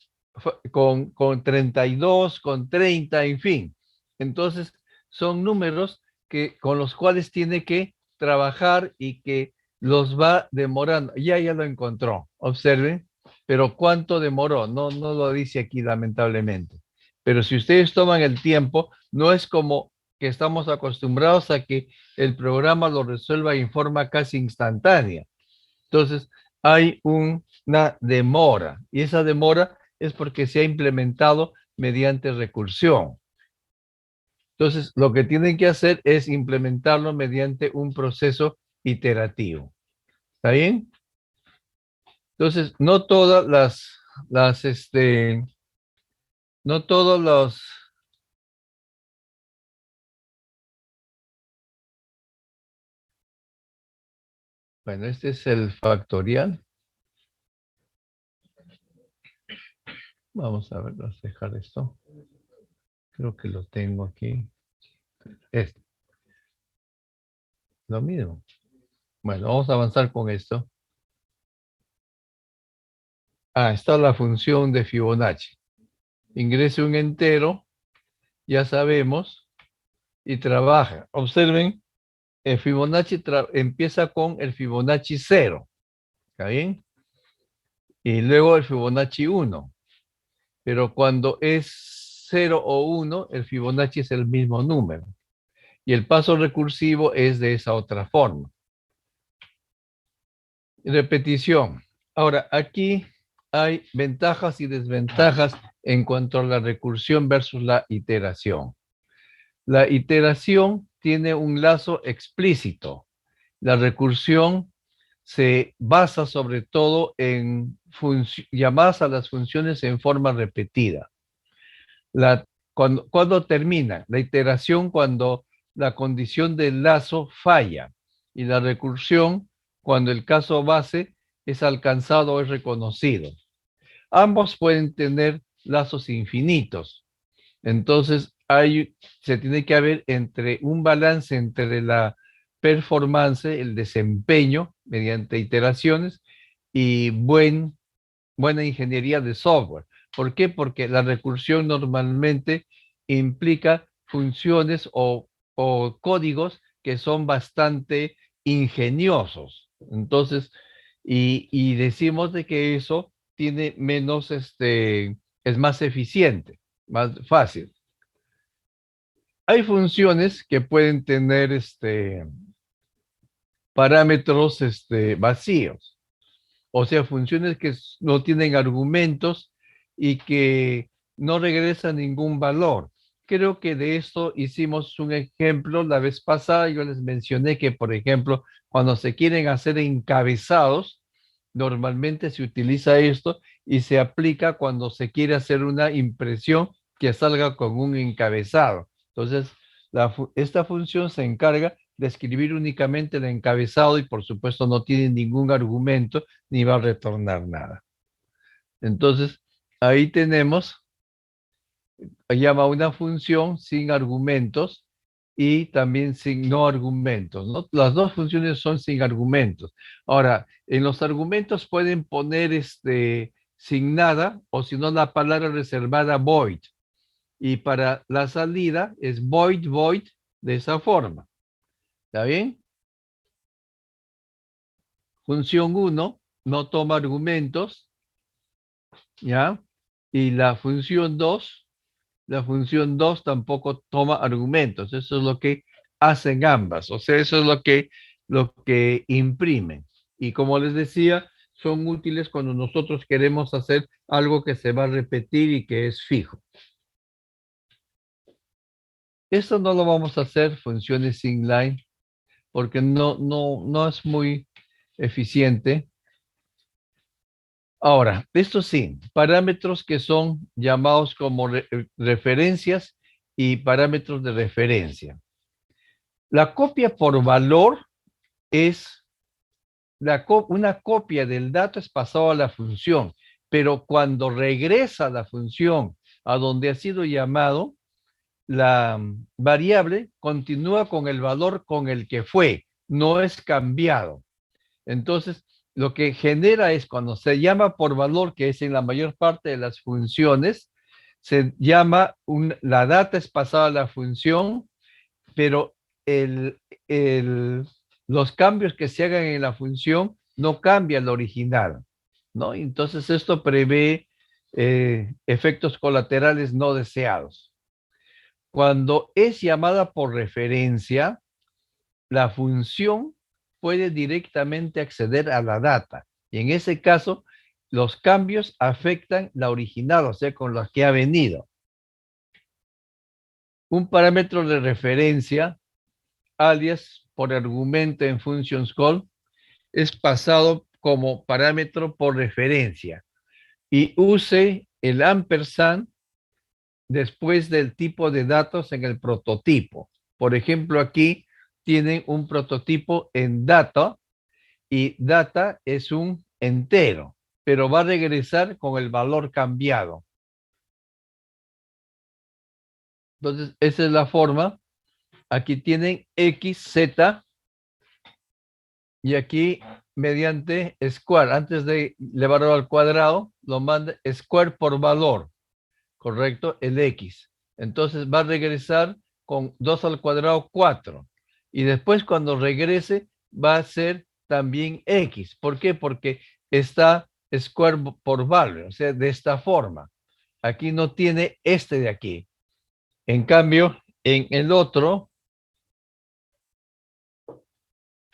32, con 30, en fin. Entonces, son números con los cuales tiene que trabajar y que los va demorando. Ya lo encontró. Observen. Pero ¿cuánto demoró? No lo dice aquí, lamentablemente. Pero si ustedes toman el tiempo, no es como que estamos acostumbrados a que el programa lo resuelva en forma casi instantánea. Entonces, hay una demora y esa demora es porque se ha implementado mediante recursión. Entonces, lo que tienen que hacer es implementarlo mediante un proceso iterativo. ¿Está bien? Entonces, no todas no todos los, bueno, este es el factorial. Vamos a ver, vamos a dejar esto. Creo que lo tengo aquí. Este, lo mismo. Bueno, vamos a avanzar con esto. Ah, está la función de Fibonacci. Ingrese un entero, ya sabemos, y trabaja. Observen, el Fibonacci empieza con el Fibonacci 0, ¿está bien? Y luego el Fibonacci 1. Pero cuando es 0 o 1, el Fibonacci es el mismo número. Y el paso recursivo es de esa otra forma. Repetición. Ahora, aquí hay ventajas y desventajas en cuanto a la recursión versus la iteración. La iteración tiene un lazo explícito. La recursión se basa sobre todo en llamadas a las funciones en forma repetida. Cuando termina la iteración, cuando la condición del lazo falla, y la recursión cuando el caso base es alcanzado o es reconocido. Ambos pueden tener lazos infinitos. Entonces, se tiene que haber entre un balance entre la performance, el desempeño mediante iteraciones y buena ingeniería de software. ¿Por qué? Porque la recursión normalmente implica funciones o códigos que son bastante ingeniosos. Entonces, y decimos de que eso tiene menos, es más eficiente, más fácil. Hay funciones que pueden tener parámetros vacíos. O sea, funciones que no tienen argumentos y que no regresan ningún valor. Creo que de esto hicimos un ejemplo la vez pasada. Yo les mencioné que, por ejemplo, cuando se quieren hacer encabezados, normalmente se utiliza esto y se aplica cuando se quiere hacer una impresión que salga con un encabezado. Entonces, esta función se encarga de escribir únicamente el encabezado y por supuesto no tiene ningún argumento ni va a retornar nada. Entonces, ahí tenemos, llama una función sin argumentos y también sin no argumentos, ¿no? Las dos funciones son sin argumentos. Ahora, en los argumentos pueden poner sin nada o si no la palabra reservada void. Y para la salida es void, void, de esa forma. ¿Está bien? Función uno no toma argumentos, ¿ya? Y la función 2 tampoco toma argumentos. Eso es lo que hacen ambas. O sea, eso es lo que imprimen. Y como les decía, son útiles cuando nosotros queremos hacer algo que se va a repetir y que es fijo. Esto no lo vamos a hacer funciones inline porque no es muy eficiente. Ahora, esto sí, parámetros que son llamados como referencias y parámetros de referencia. La copia por valor es una copia del dato es pasado a la función, pero cuando regresa la función a donde ha sido llamado, la variable continúa con el valor con el que fue, no es cambiado. Entonces, lo que genera es cuando se llama por valor, que es en la mayor parte de las funciones, se llama, la data es pasada a la función, pero el, los cambios que se hagan en la función no cambia el original, ¿no? Entonces, esto prevé efectos colaterales no deseados. Cuando es llamada por referencia, la función puede directamente acceder a la data. Y en ese caso, los cambios afectan la original, o sea, con los que ha venido. Un parámetro de referencia, alias por argumento en functions call, es pasado como parámetro por referencia y use el ampersand después del tipo de datos en el prototipo. Por ejemplo, aquí tienen un prototipo en data y data es un entero, pero va a regresar con el valor cambiado. Entonces, esa es la forma. Aquí tienen X, Z y aquí mediante square, antes de llevarlo al cuadrado, lo manda square por valor, ¿correcto? El X. Entonces va a regresar con 2 al cuadrado, 4. Y después cuando regrese va a ser también X. ¿Por qué? Porque está square por valor, o sea, de esta forma. Aquí no tiene este de aquí. En cambio, en el otro,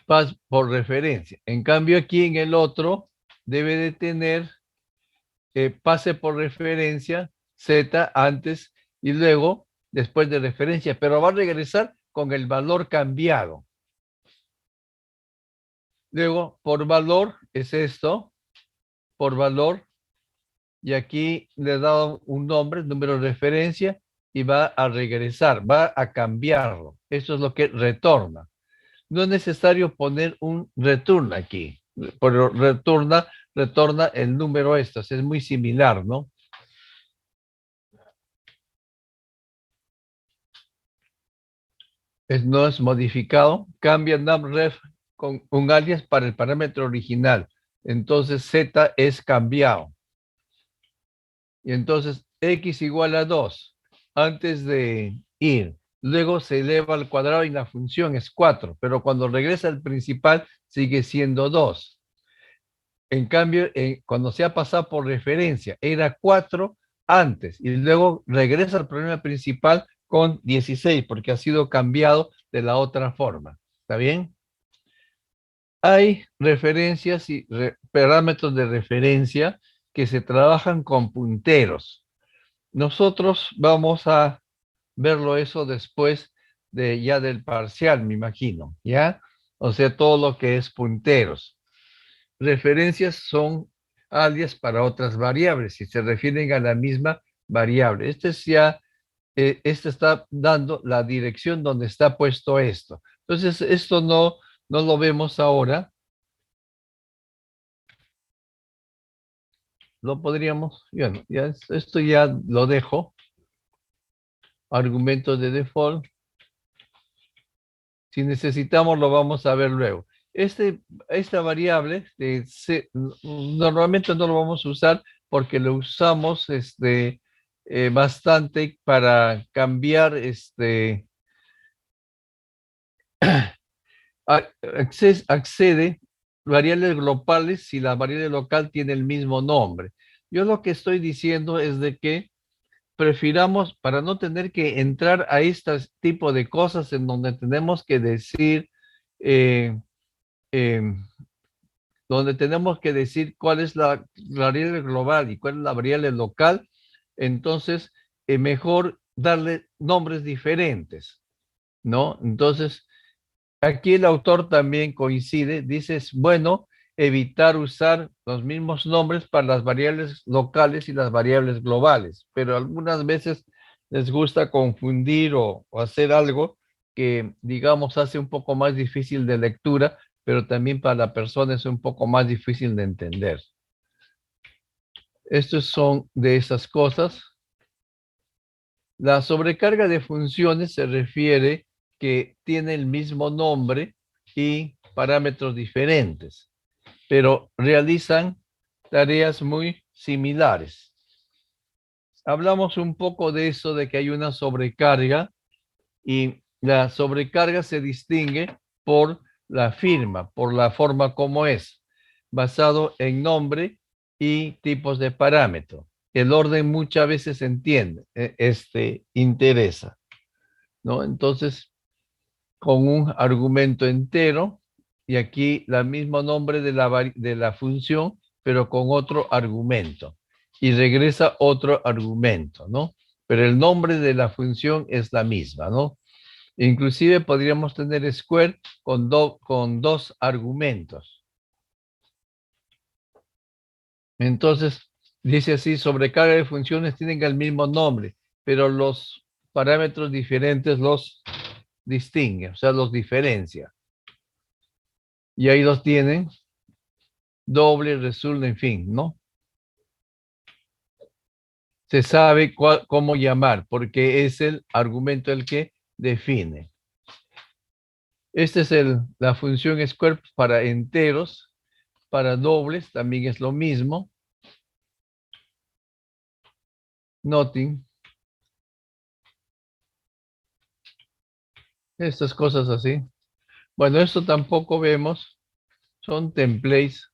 pasa por referencia. En cambio, aquí en el otro, debe de tener pase por referencia Z antes y luego después de referencia, pero va a regresar con el valor cambiado. Luego, por valor es esto, por valor, y aquí le he dado un nombre, número de referencia, y va a regresar, va a cambiarlo. Eso es lo que retorna. No es necesario poner un return aquí, pero retorna el número estos, es muy similar, ¿no? No es modificado, cambia numRef con un alias para el parámetro original. Entonces Z es cambiado. Y entonces X igual a 2 antes de ir. Luego se eleva al cuadrado y la función es 4, pero cuando regresa al principal sigue siendo 2. En cambio, cuando se ha pasado por referencia, era 4 antes y luego regresa al problema principal con 16 porque ha sido cambiado de la otra forma. ¿Está bien? Hay referencias y parámetros de referencia que se trabajan con punteros. Nosotros vamos a verlo eso después de ya del parcial, me imagino, ¿ya? O sea, todo lo que es punteros. Referencias son alias para otras variables, si se refieren a la misma variable. Este es ya, este está dando la dirección donde está puesto esto. Entonces, esto no lo vemos ahora. Lo podríamos, bueno, ya esto ya lo dejo. Argumentos de default. Si necesitamos, lo vamos a ver luego. Esta variable normalmente no lo vamos a usar porque lo usamos bastante para cambiar accede variables globales si la variable local tiene el mismo nombre. Yo lo que estoy diciendo es de que prefiramos, para no tener que entrar a este tipo de cosas en donde tenemos que decir, eh, eh, cuál es la variable global y cuál es la variable local, entonces mejor darle nombres diferentes, ¿no? Entonces, aquí el autor también coincide, dice, es bueno evitar usar los mismos nombres para las variables locales y las variables globales, pero algunas veces les gusta confundir o hacer algo que, digamos, hace un poco más difícil de lectura, pero también para la persona es un poco más difícil de entender. Estos son de esas cosas. La sobrecarga de funciones se refiere que tiene el mismo nombre y parámetros diferentes, pero realizan tareas muy similares. Hablamos un poco de eso, de que hay una sobrecarga y la sobrecarga se distingue por la firma, por la forma como es, basado en nombre y tipos de parámetro. El orden muchas veces se entiende, interesa, ¿no? Entonces, con un argumento entero, y aquí el mismo nombre de la función, pero con otro argumento. Y regresa otro argumento, ¿no? Pero el nombre de la función es la misma, ¿no? Inclusive podríamos tener square con dos argumentos. Entonces, dice así, sobrecarga de funciones tienen el mismo nombre, pero los parámetros diferentes los distingue, o sea, los diferencia. Y ahí los tienen, doble, resulta, en fin, ¿no? Se sabe cómo llamar, porque es el argumento el que define. Esta es la función square para enteros, para dobles también es lo mismo. Nothing. Estas cosas así. Bueno, esto tampoco vemos. Son templates.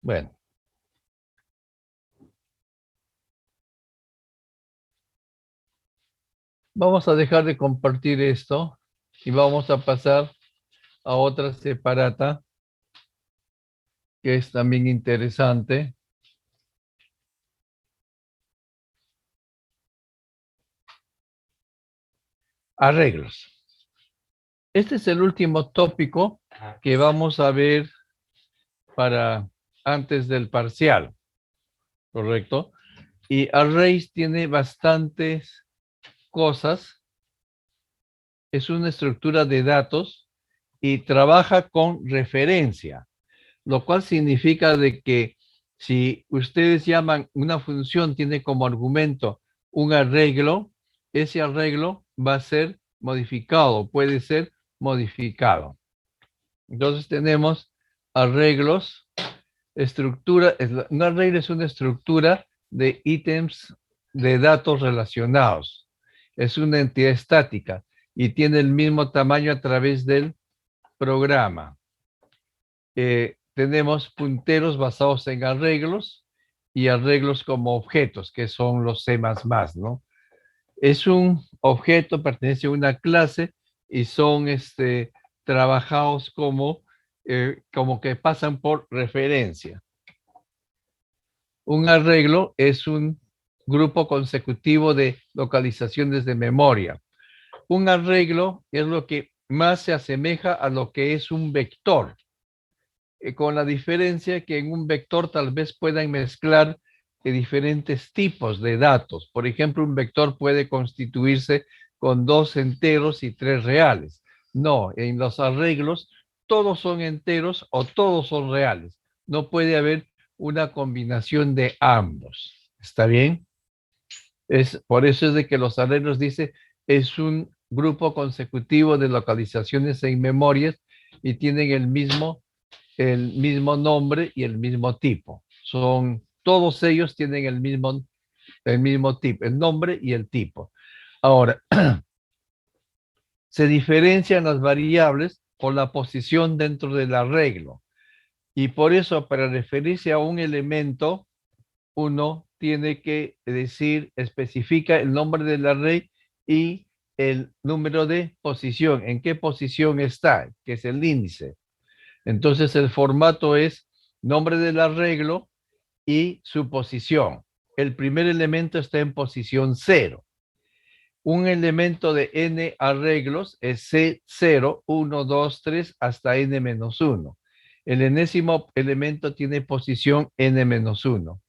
Bueno. Vamos a dejar de compartir esto y vamos a pasar a otra separata que es también interesante. Arreglos. Este es el último tópico que vamos a ver para antes del parcial, ¿correcto? Y arrays tiene bastantes cosas. Es una estructura de datos y trabaja con referencia, lo cual significa de que si ustedes llaman una función, tiene como argumento un arreglo, ese arreglo va a ser modificado, puede ser modificado. Entonces tenemos arreglos, estructura, un arreglo es una estructura de ítems de datos relacionados. Es una entidad estática y tiene el mismo tamaño a través del programa. Tenemos punteros basados en arreglos y arreglos como objetos, que son los C++, ¿no? Es un objeto, pertenece a una clase y son trabajados como que pasan por referencia. Un arreglo es un grupo consecutivo de localizaciones de memoria. Un arreglo es lo que más se asemeja a lo que es un vector, con la diferencia que en un vector tal vez puedan mezclar diferentes tipos de datos. Por ejemplo, un vector puede constituirse con 2 enteros y 3 reales. No, en los arreglos todos son enteros o todos son reales. No puede haber una combinación de ambos. ¿Está bien? Por eso es de que los arreglos dice es un grupo consecutivo de localizaciones en memorias y tienen el mismo nombre y el mismo tipo. Todos ellos tienen el mismo tipo, el nombre y el tipo. Ahora, se diferencian las variables por la posición dentro del arreglo. Y por eso, para referirse a un elemento, uno tiene que decir, especifica el nombre del array y el número de posición, en qué posición está, que es el índice. Entonces el formato es nombre del arreglo y su posición. El primer elemento está en posición 0. Un elemento de n arreglos es C0, 1, 2, 3 hasta n-1. El enésimo elemento tiene posición n-1.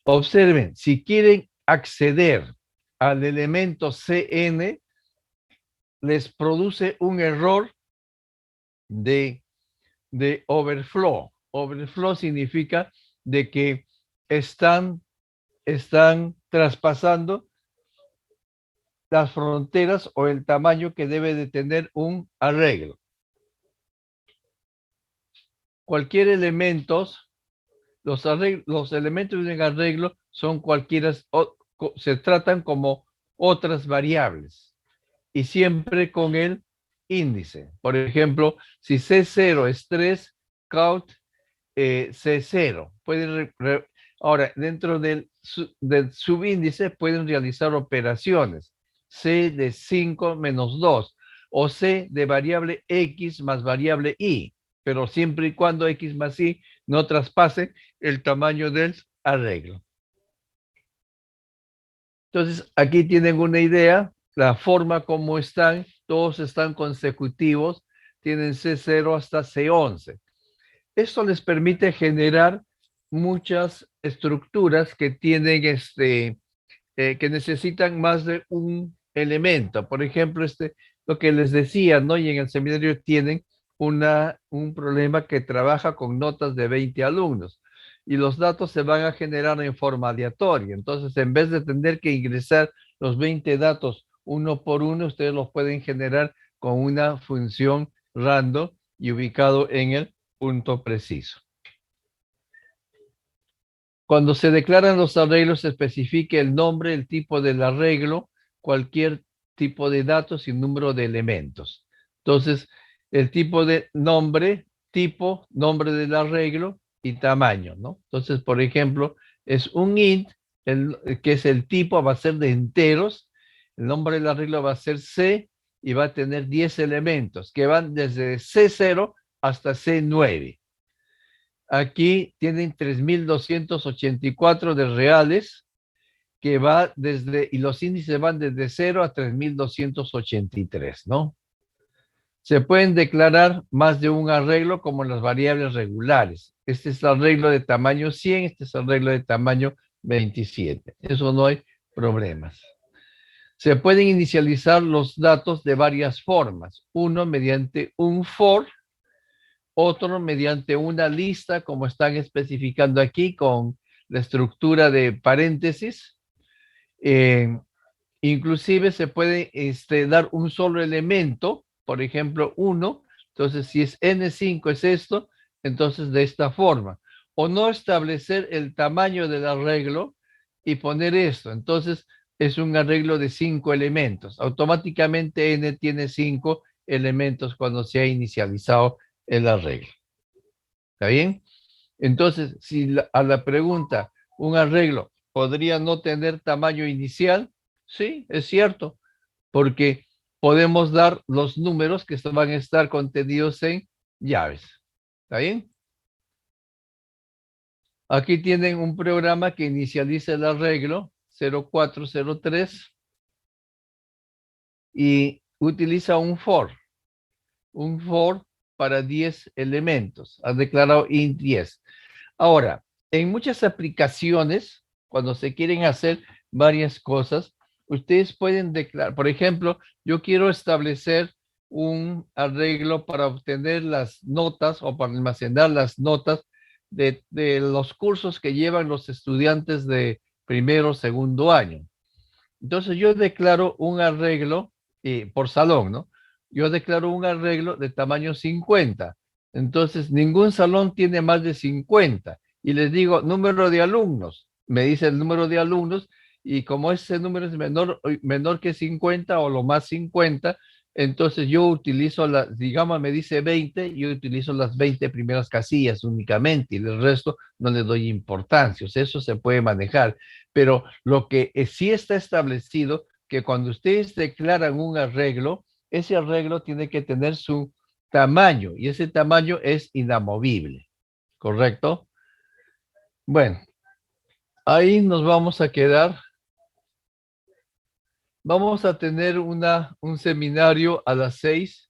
Observen, si quieren acceder al elemento Cn, les produce un error de overflow. Overflow significa de que están traspasando las fronteras o el tamaño que debe de tener un arreglo. Cualquier elementos, los elementos de un arreglo son cualquiera, se tratan como otras variables y siempre con el índice. Por ejemplo, si C0 es 3, count C0. Ahora, dentro del subíndice pueden realizar operaciones. C de 5 menos 2 o C de variable X más variable Y, pero siempre y cuando X más Y no traspase el tamaño del arreglo. Entonces, aquí tienen una idea, la forma como están, todos están consecutivos, tienen C0 hasta C11. Esto les permite generar muchas estructuras que tienen que necesitan más de un elemento. Por ejemplo, lo que les decía, ¿no? Y en el seminario tienen un problema que trabaja con notas de 20 alumnos y los datos se van a generar en forma aleatoria. Entonces, en vez de tener que ingresar los 20 datos uno por uno, ustedes los pueden generar con una función random y ubicado en el punto preciso. Cuando se declaran los arreglos, se especifica el nombre, el tipo del arreglo, cualquier tipo de datos y número de elementos. Entonces, el tipo de nombre, tipo, nombre del arreglo y tamaño, ¿no? Entonces, por ejemplo, es un int, que es el tipo, va a ser de enteros, el nombre del arreglo va a ser C y va a tener 10 elementos que van desde C0 hasta C9. Aquí tienen 3.284 de reales que va y los índices van desde 0 a 3.283, ¿no? Se pueden declarar más de un arreglo como las variables regulares. Este es el arreglo de tamaño 100, este es el arreglo de tamaño 27. Eso no hay problemas. Se pueden inicializar los datos de varias formas. Uno mediante un for, otro mediante una lista, como están especificando aquí, con la estructura de paréntesis. Inclusive se puede dar un solo elemento, por ejemplo, 1. Entonces, si es N5 es esto, entonces de esta forma. O no establecer el tamaño del arreglo y poner esto. Entonces, es un arreglo de 5 elementos. Automáticamente N tiene 5 elementos cuando se ha inicializado el arreglo. ¿Está bien? Entonces, si a la pregunta, un arreglo podría no tener tamaño inicial, sí, es cierto, porque podemos dar los números que van a estar contenidos en llaves. ¿Está bien? Aquí tienen un programa que inicializa el arreglo 0403 y utiliza un for para 10 elementos. Ha declarado int 10. Ahora, en muchas aplicaciones, cuando se quieren hacer varias cosas, ustedes pueden declarar, por ejemplo, yo quiero establecer un arreglo para obtener las notas o para almacenar las notas de los cursos que llevan los estudiantes de primero o segundo año. Entonces yo declaro un arreglo por salón, ¿no? Yo declaro un arreglo de tamaño 50. Entonces ningún salón tiene más de 50. Y les digo número de alumnos. Me dice el número de alumnos y como ese número es menor que 50 o lo más 50, entonces yo utilizo, digamos, me dice 20, yo utilizo las 20 primeras casillas únicamente y el resto no le doy importancia. O sea, eso se puede manejar. Pero lo que sí está establecido, que cuando ustedes declaran un arreglo, ese arreglo tiene que tener su tamaño y ese tamaño es inamovible, ¿correcto? Bueno, ahí nos vamos a quedar. Vamos a tener un seminario a las 6